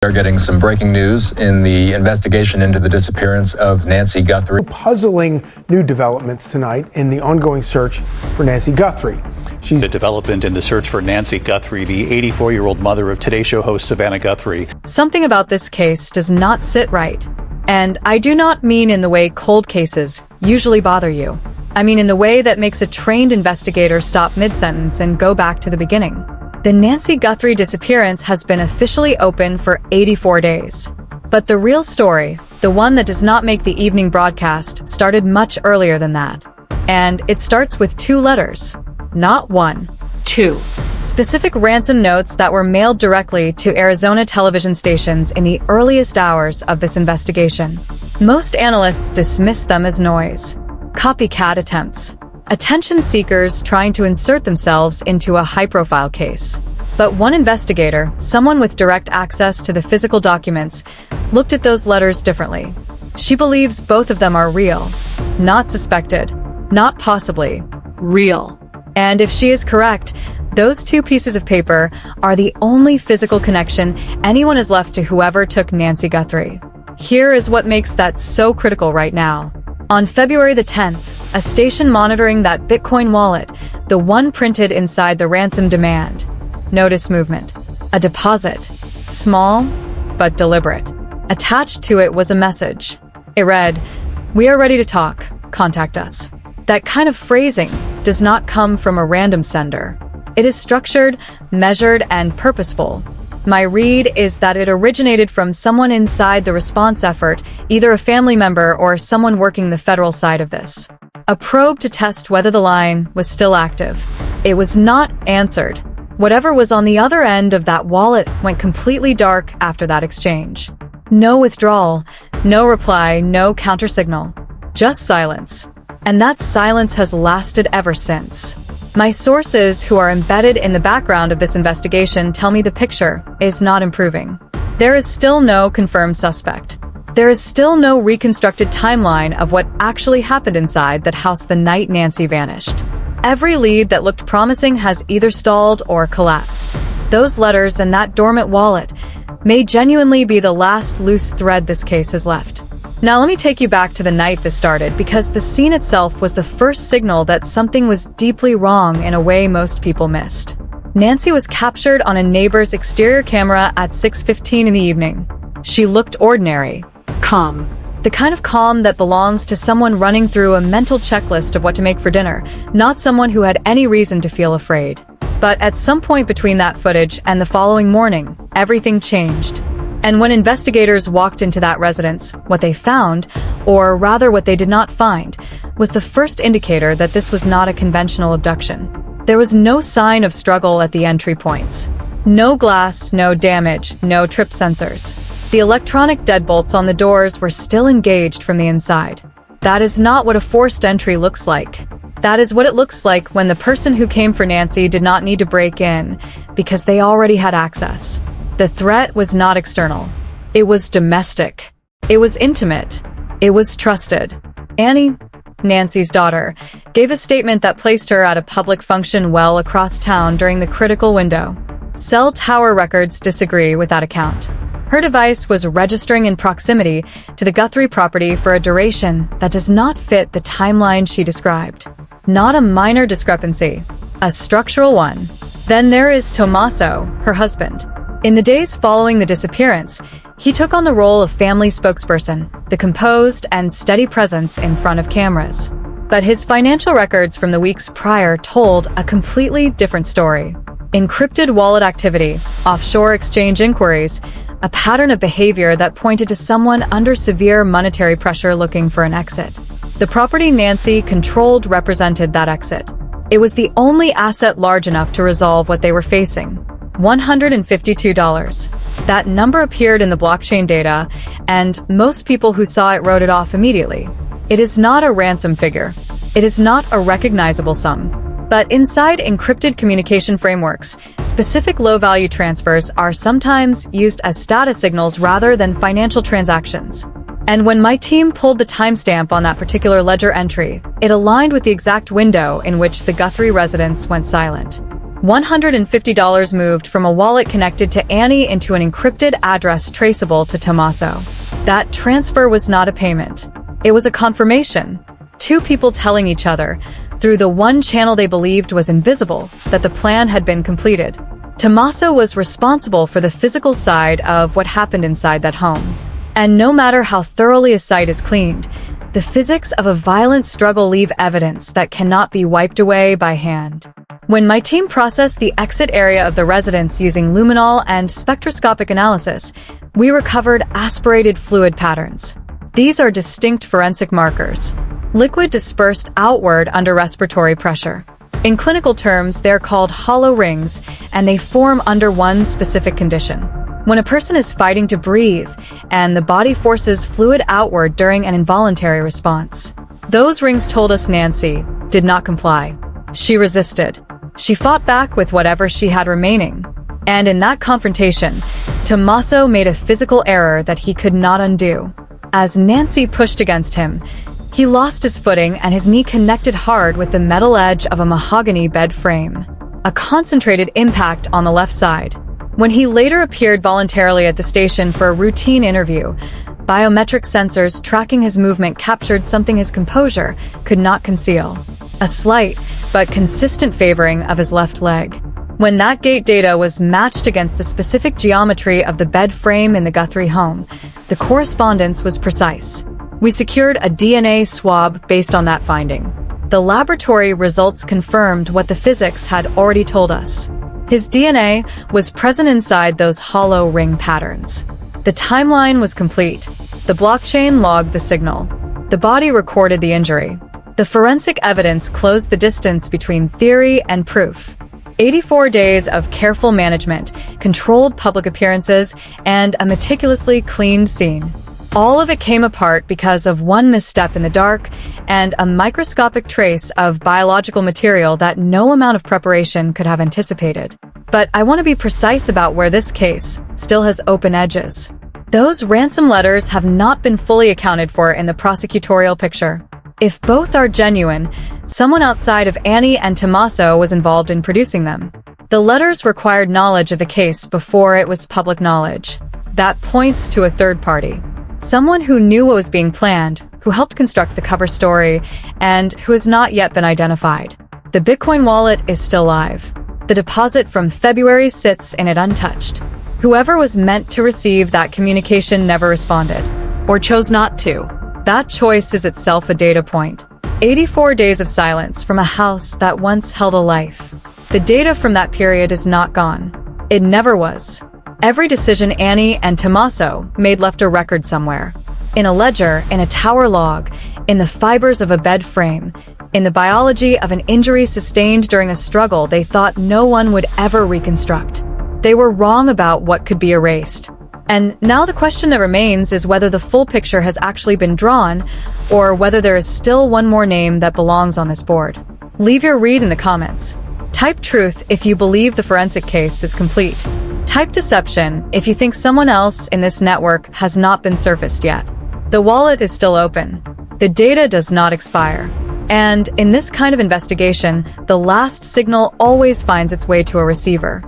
They're getting some breaking news in the investigation into the disappearance of Nancy Guthrie. Puzzling new developments tonight in the ongoing search for Nancy Guthrie. She's a development in the search for Nancy Guthrie, the 84-year-old mother of Today Show host Savannah Guthrie. Something about this case does not sit right. And I do not mean in the way cold cases usually bother you. I mean in the way that makes a trained investigator stop mid-sentence and go back to the beginning. The Nancy Guthrie disappearance has been officially open for 84 days. But the real story, the one that does not make the evening broadcast, started much earlier than that. And it starts with 2 letters. Not 1, 2. Specific ransom notes that were mailed directly to Arizona television stations in the earliest hours of this investigation. Most analysts dismiss them as noise. Copycat attempts. Attention seekers trying to insert themselves into a high-profile case. But one investigator, someone with direct access to the physical documents, looked at those letters differently. She believes both of them are real. Not suspected. Not possibly. Real. And if she is correct, those 2 pieces of paper are the only physical connection anyone has left to whoever took Nancy Guthrie. Here is what makes that so critical right now. On February the 10th, a station monitoring that Bitcoin wallet, the one printed inside the ransom demand, noticed movement. A deposit. Small, but deliberate. Attached to it was a message. It read, "We are ready to talk. Contact us." That kind of phrasing does not come from a random sender. It is structured, measured, and purposeful. My read is that it originated from someone inside the response effort, either a family member or someone working the federal side of this. A probe to test whether the line was still active. It was not answered. Whatever was on the other end of that wallet went completely dark after that exchange. No withdrawal, no reply, no countersignal. Just silence. And that silence has lasted ever since. My sources who are embedded in the background of this investigation tell me the picture is not improving. There is still no confirmed suspect. There is still no reconstructed timeline of what actually happened inside that house the night Nancy vanished. Every lead that looked promising has either stalled or collapsed. Those letters and that dormant wallet may genuinely be the last loose thread this case has left. Now let me take you back to the night this started, because the scene itself was the first signal that something was deeply wrong in a way most people missed. Nancy was captured on a neighbor's exterior camera at 6:15 in the evening. She looked ordinary. Calm. The kind of calm that belongs to someone running through a mental checklist of what to make for dinner, not someone who had any reason to feel afraid. But at some point between that footage and the following morning, everything changed. And when investigators walked into that residence, what they found, or rather what they did not find, was the first indicator that this was not a conventional abduction. There was no sign of struggle at the entry points. No glass, no damage, no trip sensors. The electronic deadbolts on the doors were still engaged from the inside. That is not what a forced entry looks like. That is what it looks like when the person who came for Nancy did not need to break in, because they already had access. The threat was not external. It was domestic. It was intimate. It was trusted. Annie, Nancy's daughter, gave a statement that placed her at a public function well across town during the critical window. Cell tower records disagree with that account. Her device was registering in proximity to the Guthrie property for a duration that does not fit the timeline she described. Not a minor discrepancy, a structural one. Then there is Tommaso, her husband. In the days following the disappearance, he took on the role of family spokesperson, the composed and steady presence in front of cameras. But his financial records from the weeks prior told a completely different story. Encrypted wallet activity, offshore exchange inquiries, a pattern of behavior that pointed to someone under severe monetary pressure looking for an exit. The property Nancy controlled represented that exit. It was the only asset large enough to resolve what they were facing. $152. That number appeared in the blockchain data, and most people who saw it wrote it off immediately. It is not a ransom figure. It is not a recognizable sum. But inside encrypted communication frameworks, specific low-value transfers are sometimes used as status signals rather than financial transactions. And when my team pulled the timestamp on that particular ledger entry, it aligned with the exact window in which the Guthrie residence went silent. $150 moved from a wallet connected to Annie into an encrypted address traceable to Tommaso. That transfer was not a payment. It was a confirmation. Two people telling each other, through the one channel they believed was invisible, that the plan had been completed. Tommaso was responsible for the physical side of what happened inside that home. And no matter how thoroughly a site is cleaned, the physics of a violent struggle leave evidence that cannot be wiped away by hand. When my team processed the exit area of the residence using luminol and spectroscopic analysis, we recovered aspirated fluid patterns. These are distinct forensic markers. Liquid dispersed outward under respiratory pressure. In clinical terms, they're called hollow rings, and they form under one specific condition. When a person is fighting to breathe, and the body forces fluid outward during an involuntary response. Those rings told us Nancy did not comply. She resisted. She fought back with whatever she had remaining. And in that confrontation, Tommaso made a physical error that he could not undo. As Nancy pushed against him, he lost his footing and his knee connected hard with the metal edge of a mahogany bed frame. A concentrated impact on the left side. When he later appeared voluntarily at the station for a routine interview, biometric sensors tracking his movement captured something his composure could not conceal. A slight but consistent favoring of his left leg. When that gait data was matched against the specific geometry of the bed frame in the Guthrie home, the correspondence was precise. We secured a DNA swab based on that finding. The laboratory results confirmed what the physics had already told us. His DNA was present inside those hollow ring patterns. The timeline was complete. The blockchain logged the signal. The body recorded the injury. The forensic evidence closed the distance between theory and proof. 84 days of careful management, controlled public appearances, and a meticulously cleaned scene. All of it came apart because of one misstep in the dark and a microscopic trace of biological material that no amount of preparation could have anticipated. But I want to be precise about where this case still has open edges. Those ransom letters have not been fully accounted for in the prosecutorial picture. If both are genuine, someone outside of Annie and Tommaso was involved in producing them. The letters required knowledge of the case before it was public knowledge. That points to a third party. Someone who knew what was being planned, who helped construct the cover story, and who has not yet been identified. The Bitcoin wallet is still live. The deposit from February sits in it untouched. Whoever was meant to receive that communication never responded, or chose not to. That choice is itself a data point. 84 days of silence from a house that once held a life. The data from that period is not gone. It never was. Every decision Annie and Tommaso made left a record somewhere. In a ledger, in a tower log, in the fibers of a bed frame, in the biology of an injury sustained during a struggle they thought no one would ever reconstruct. They were wrong about what could be erased. And now the question that remains is whether the full picture has actually been drawn, or whether there is still one more name that belongs on this board. Leave your read in the comments. Type truth if you believe the forensic case is complete. Type deception if you think someone else in this network has not been surfaced yet. The wallet is still open. The data does not expire. And in this kind of investigation, the last signal always finds its way to a receiver.